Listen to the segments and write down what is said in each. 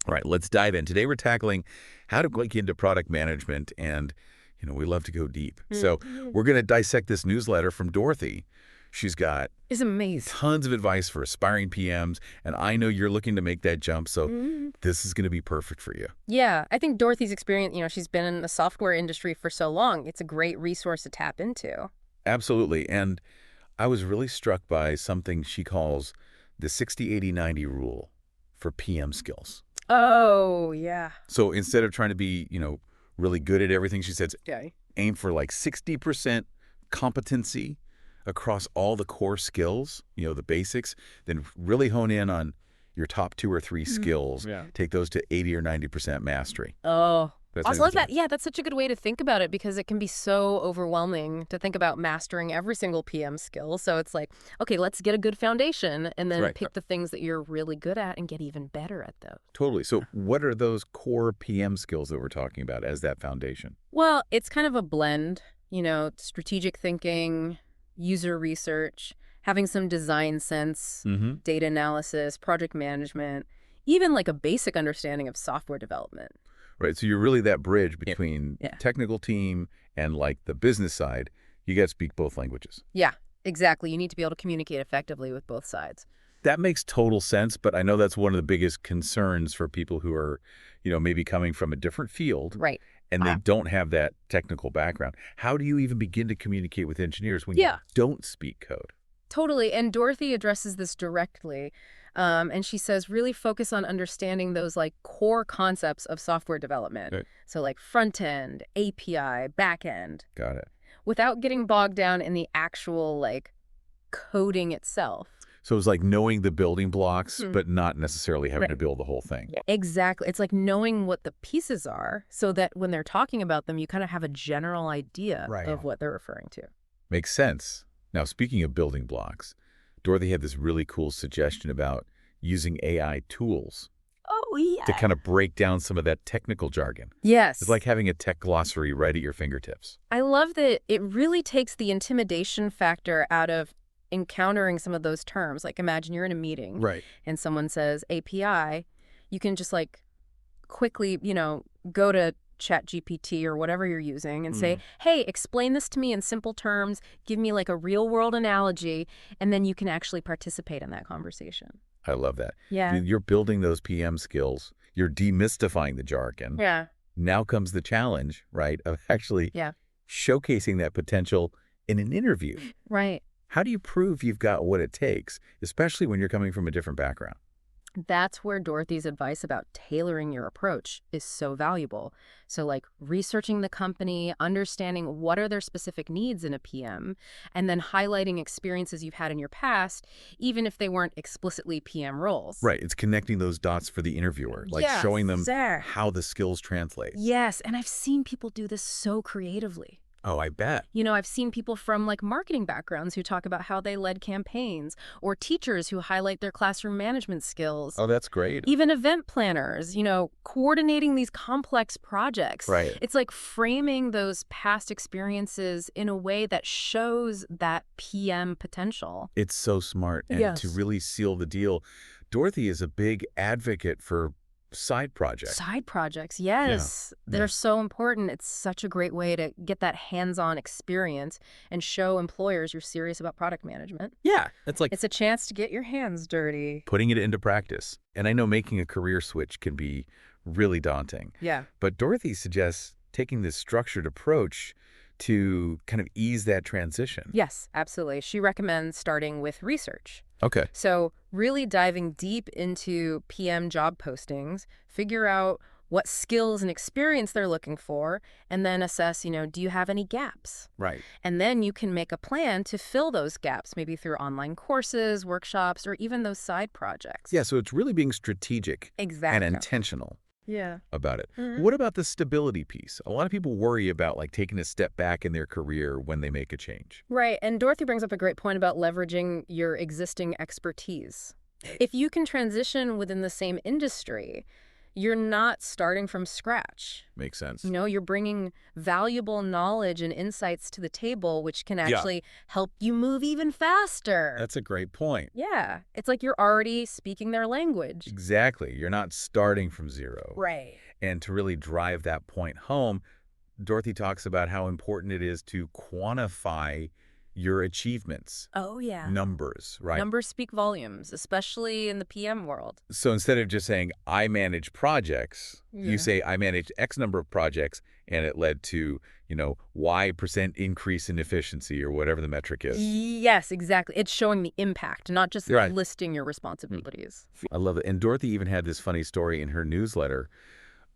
All right, let's dive in. Today we're tackling how to get into product management, and we love to go deep. So we're going to dissect this newsletter from Dorothee. She's got It's amazing. tons of advice for aspiring PMs, and I know you're looking to make that jump, so this is going to be perfect for you. Yeah, I think Dorothee's experience, she's been in the software industry for so long. It's a great resource to tap into. Absolutely, and I was really struck by something she calls the 60-80-90 rule for PM skills. Oh, yeah. So instead of trying to be, really good at everything, she says, Okay. aim for like 60% competency across all the core skills, the basics, then really hone in on your top 2 or 3 skills. Yeah. Take those to 80 or 90% mastery. Oh, That's I how love you that. Yeah, that's such a good way to think about it because it can be so overwhelming to think about mastering every single PM skill. So it's like, okay, let's get a good foundation and then Right. pick the things that you're really good at and get even better at those. Totally. So what are those core PM skills that we're talking about as that foundation? Well, it's kind of a blend, strategic thinking, user research, having some design sense, data analysis, project management, even like a basic understanding of software development. Right. So you're really that bridge between technical team and like the business side. You got to speak both languages. Yeah, exactly. You need to be able to communicate effectively with both sides. That makes total sense, but I know that's one of the biggest concerns for people who are, maybe coming from a different field. Right. And they don't have that technical background. How do you even begin to communicate with engineers when you don't speak code? Totally. And Dorothee addresses this directly. And she says, really focus on understanding those like core concepts of software development. Right. So like front end, API, back end. Got it. Without getting bogged down in the actual like coding itself. So it's like knowing the building blocks, but not necessarily having to build the whole thing. Exactly. It's like knowing what the pieces are so that when they're talking about them, you kind of have a general idea of what they're referring to. Makes sense. Now, speaking of building blocks, Dorothee had this really cool suggestion about using AI tools Oh, yeah. to kind of break down some of that technical jargon. Yes. It's like having a tech glossary right at your fingertips. I love that it really takes the intimidation factor out of encountering some of those terms. Like imagine you're in a meeting and someone says API, you can just like quickly, go to ChatGPT or whatever you're using and say, hey, explain this to me in simple terms, give me like a real world analogy, and then you can actually participate in that conversation. I love that. Yeah. You're building those PM skills. You're demystifying the jargon. Yeah. Now comes the challenge, right, of actually showcasing that potential in an interview. Right. How do you prove you've got what it takes, especially when you're coming from a different background? That's where Dorothee's advice about tailoring your approach is so valuable. So like researching the company, understanding what are their specific needs in a PM, and then highlighting experiences you've had in your past, even if they weren't explicitly PM roles. Right. It's connecting those dots for the interviewer, like showing them how the skills translate. Yes. And I've seen people do this so creatively. Oh, I bet. I've seen people from like marketing backgrounds who talk about how they led campaigns, or teachers who highlight their classroom management skills. Oh, that's great. Even event planners, coordinating these complex projects. Right. It's like framing those past experiences in a way that shows that PM potential. It's so smart. And to really seal the deal, Dorothee is a big advocate for side projects. Side projects, yes. They're so important. It's such a great way to get that hands-on experience and show employers you're serious about product management. Yeah. It's a chance to get your hands dirty. Putting it into practice. And I know making a career switch can be really daunting. Yeah. But Dorothee suggests taking this structured approach to kind of ease that transition. Yes, absolutely. She recommends starting with research. Okay. So really diving deep into PM job postings, figure out what skills and experience they're looking for, and then assess, do you have any gaps? Right. And then you can make a plan to fill those gaps, maybe through online courses, workshops, or even those side projects. Yeah, so it's really being strategic and intentional. About it. Mm-hmm. What about the stability piece? A lot of people worry about like taking a step back in their career when they make a change. Right. And Dorothee brings up a great point about leveraging your existing expertise. If you can transition within the same industry, you're not starting from scratch. Makes sense. You're bringing valuable knowledge and insights to the table, which can actually help you move even faster. That's a great point. Yeah. It's like you're already speaking their language. Exactly. You're not starting from zero. Right. And to really drive that point home, Dorothee talks about how important it is to quantify your achievements. Oh, yeah. Numbers, right? Numbers speak volumes, especially in the PM world. So instead of just saying, I manage projects, you say, I managed X number of projects, and it led to, Y% increase in efficiency or whatever the metric is. Yes, exactly. It's showing the impact, not just listing your responsibilities. I love it. And Dorothee even had this funny story in her newsletter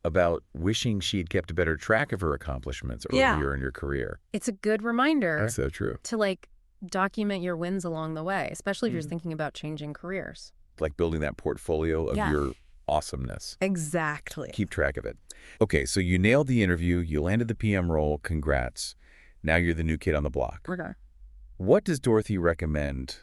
about wishing she had kept a better track of her accomplishments earlier in your career. It's a good reminder. That's so true. To document your wins along the way, especially if you're thinking about changing careers. Like building that portfolio of your awesomeness. Exactly. Keep track of it. Okay, so you nailed the interview, you landed the PM role, congrats. Now you're the new kid on the block. Okay. What does Dorothee recommend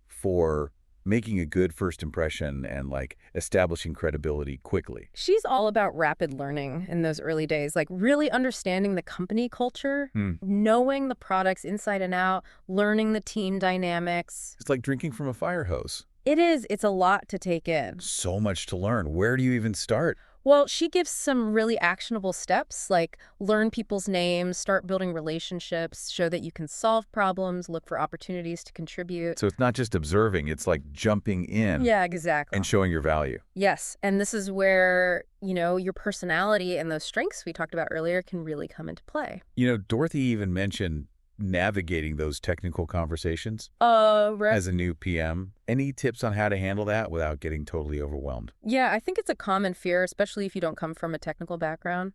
for making a good first impression and establishing credibility quickly? She's all about rapid learning in those early days, really understanding the company culture, knowing the products inside and out, learning the team dynamics. It's like drinking from a fire hose. It is. It's a lot to take in. So much to learn. Where do you even start? Well, she gives some really actionable steps, like learn people's names, start building relationships, show that you can solve problems, look for opportunities to contribute. So it's not just observing, it's like jumping in. Yeah, exactly. And showing your value. Yes, and this is where, your personality and those strengths we talked about earlier can really come into play. Dorothee even mentioned navigating those technical conversations right. as a new PM. Any tips on how to handle that without getting totally overwhelmed? Yeah, I think it's a common fear, especially if you don't come from a technical background.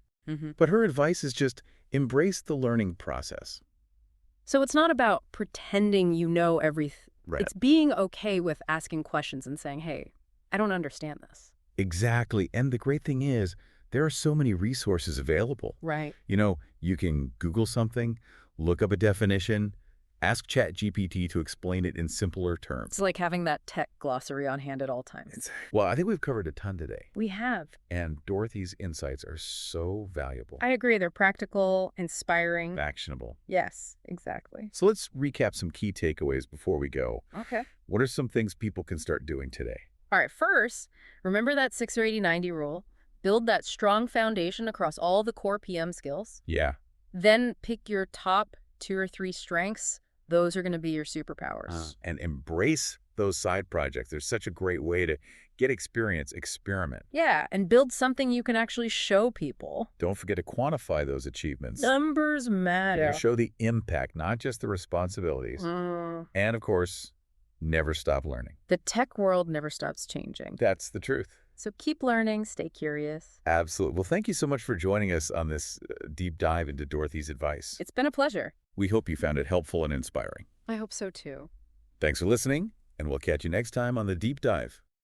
But her advice is just embrace the learning process. So it's not about pretending you know everything. Right. It's being okay with asking questions and saying, hey, I don't understand this. Exactly. And the great thing is there are so many resources available. Right. You can Google something, look up a definition, ask ChatGPT to explain it in simpler terms. It's like having that tech glossary on hand at all times. Well, I think we've covered a ton today. We have. And Dorothee's insights are so valuable. I agree. They're practical, inspiring. Actionable. Yes, exactly. So let's recap some key takeaways before we go. Okay. What are some things people can start doing today? All right. First, remember that 6 or 80-90 rule. Build that strong foundation across all the core PM skills. Yeah. Then pick your top 2 or 3 strengths. Those are going to be your superpowers. And embrace those side projects. They're such a great way to get experience, experiment. Yeah, and build something you can actually show people. Don't forget to quantify those achievements. Numbers matter. Show the impact, not just the responsibilities. And, of course, never stop learning. The tech world never stops changing. That's the truth. So keep learning, stay curious. Absolutely. Well, thank you so much for joining us on this deep dive into Dorothee's advice. It's been a pleasure. We hope you found it helpful and inspiring. I hope so too. Thanks for listening, and we'll catch you next time on The Deep Dive.